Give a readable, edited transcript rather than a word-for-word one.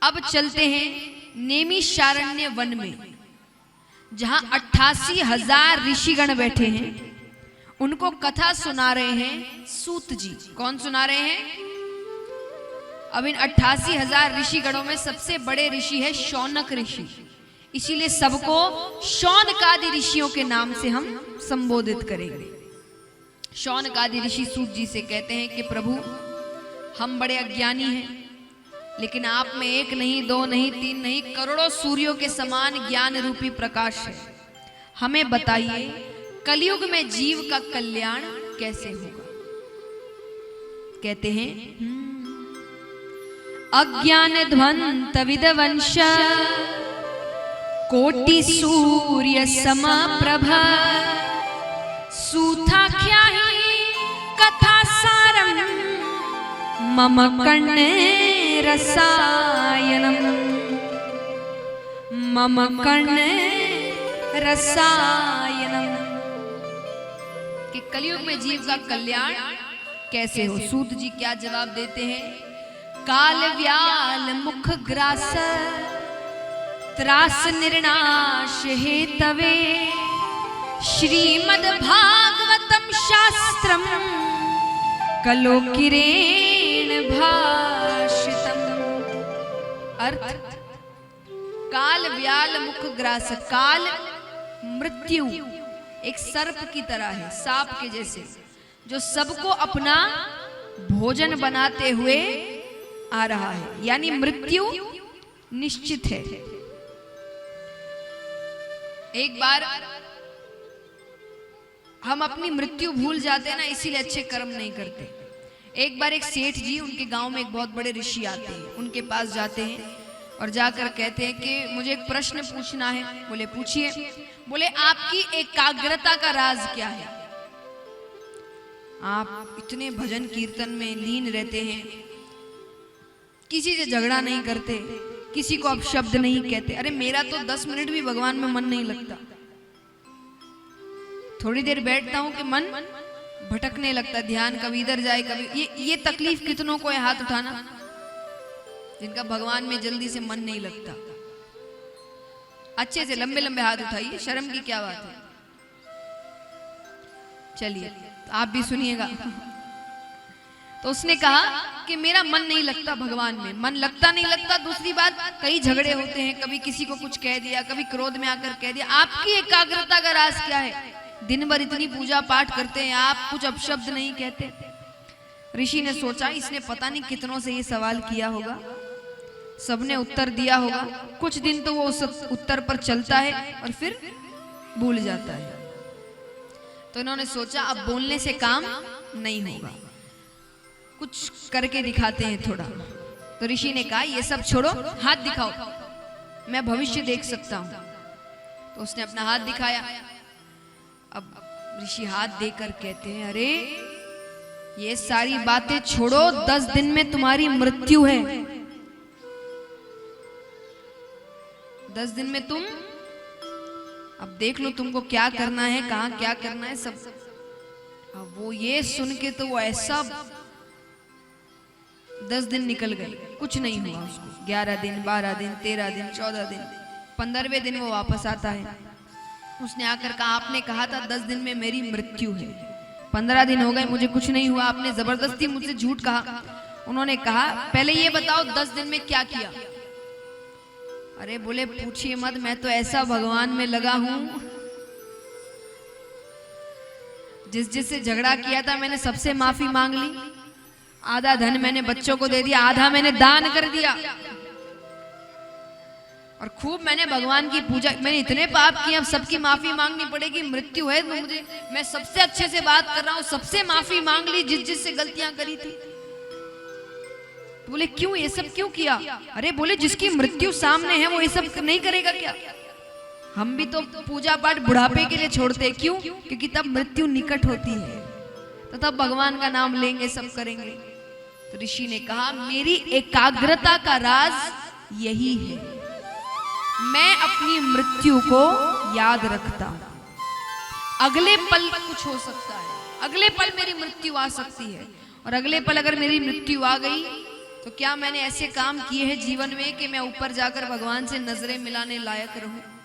अब चलते हैं नेमिषारण्य वन में, जहां 88,000 ऋषिगण बैठे हैं। उनको कथा सुना रहे हैं सूत जी। कौन सुना रहे हैं? अब इन 88,000 ऋषिगणों में सबसे बड़े ऋषि है शौनक ऋषि, इसीलिए सबको शौनकादि ऋषियों के नाम से हम संबोधित करेंगे। शौनकादि ऋषि सूत जी से कहते हैं कि प्रभु, हम बड़े अज्ञानी हैं, लेकिन आप में एक नहीं, दो नहीं, तीन नहीं, करोड़ों सूर्यों के समान ज्ञान रूपी प्रकाश है। हमें बताइए कलयुग में जीव का कल्याण कैसे होगा? कहते हैं अज्ञान ध्वंत विदवंश कोटि सूर्य समप्रभा सूथाख्या ही कथा सारम मम कर्णे रसायनम मम कर्णे रसायनम। कि कलयुग में जीव का कल्याण कैसे हो? सूत जी क्या जवाब देते हैं? काल व्याल मुख ग्रास त्रास निर्नाश हेतवे श्रीमद् भागवतम शास्त्रम कलो किरेण भाषितम। अर्थ, काल व्याल मुख ग्रास। काल मृत्यु एक सर्प की तरह है, सांप के जैसे, जो सबको अपना भोजन बनाते हुए आ रहा है, यानी मृत्यु निश्चित है। एक बार हम अपनी मृत्यु भूल जाते हैं ना, इसीलिए अच्छे कर्म नहीं करते। एक बार एक सेठ जी, उनके गांव में एक बहुत बड़े ऋषि आते हैं, उनके पास जाते हैं और जाकर कहते हैं कि मुझे एक प्रश्न पूछना है। बोले पूछिए। बोले आपकी एकाग्रता का राज क्या है? आप इतने भजन कीर्तन में लीन रहते हैं, किसी से झगड़ा नहीं करते, किसी को अपशब्द नहीं कहते। अरे मेरा तो 10 मिनट भी भगवान में मन नहीं लगता। थोड़ी देर बैठता हूं कि मन भटकने लगता, ध्यान कभी इधर जाए कभी। ये तकलीफ कितनों को है हाथ उठाना, जिनका भगवान में जल्दी से मन नहीं लगता। अच्छे से लंबे लंबे हाथ उठाइए, शर्म की क्या बात है। चलिए तो आप भी सुनिएगा। तो उसने कहा कि मेरा मन नहीं लगता भगवान में। मन लगता नहीं लगता दूसरी बात, कई झगड़े होते हैं, कभी किसी को कुछ कह दिया, कभी क्रोध में आकर कह दिया। आपकी एकाग्रता का राज क्या है? दिन भर इतनी पूजा पाठ करते हैं आप, कुछ अपशब्द नहीं कहते। ऋषि ने सोचा इसने पता नहीं कितनों से ये सवाल किया होगा, सबने उत्तर दिया होगा। कुछ दिन तो वो उस उत्तर पर चलता है और फिर भूल जाता है। तो इन्होंने सोचा अब बोलने से काम नहीं होगा, कुछ करके दिखाते हैं थोड़ा। तो ऋषि ने कहा ये सब छोड़ो, हाथ दिखाओ, मैं भविष्य देख सकता हूं। तो उसने अपना हाथ दिखाया। अब ऋषि हाथ देकर कहते हैं अरे ये सारी बातें छोड़ो, 10 दिन में तुम्हारी मृत्यु है। 10 दिन में तुम, अब देख लो तुमको क्या करना है, कहां क्या करना है सब। अब वो ये सुन के तो वो ऐसा, 10 दिन निकल गए, कुछ नहीं हुआ उसको। 11 दिन, 12 दिन, 13 दिन, 14 दिन, 15वें दिन वो वापस आता है। उसने आकर कहा आपने कहा था 10 दिन में मेरी मृत्यु है, 15 दिन हो गए मुझे कुछ नहीं हुआ, आपने जबरदस्ती मुझसे झूठ कहा। उन्होंने कहा पहले ये बताओ 10 दिन में क्या किया? अरे बोले पूछिए मत, मैं तो ऐसा भगवान में लगा हूं, जिससे झगड़ा किया था मैंने सबसे माफी मांग ली। आधा धन मैंने बच्चों को दे दिया, आधा मैंने दान कर दिया, और खूब मैंने भगवान की पूजा। मैंने इतने पाप किए, अब सबकी माफी मांगनी पड़ेगी, मृत्यु है तो मुझे, मैं सबसे अच्छे से बात कर रहा हूं, सबसे माफी मांग ली जिससे गलतियां करी थी। तो बोले क्यों, ये सब क्यों किया? अरे बोले जिसकी मृत्यु सामने है वो ये सब नहीं करेगा क्या? हम भी तो पूजा पाठ बुढ़ापे के लिए छोड़ते हैं, क्यों? क्योंकि तब मृत्यु निकट होती है, तो तब भगवान का नाम लेंगे, सब करेंगे। तो ऋषि ने कहा मेरी एकाग्रता का राज यही है, मैं अपनी मृत्यु को याद रखता हूं। अगले पल कुछ हो सकता है, अगले पल मेरी मृत्यु आ सकती है, और अगले पल अगर मेरी मृत्यु आ गई तो क्या मैंने ऐसे काम किए हैं जीवन में कि मैं ऊपर जाकर भगवान से नजरें मिलाने लायक रहूं?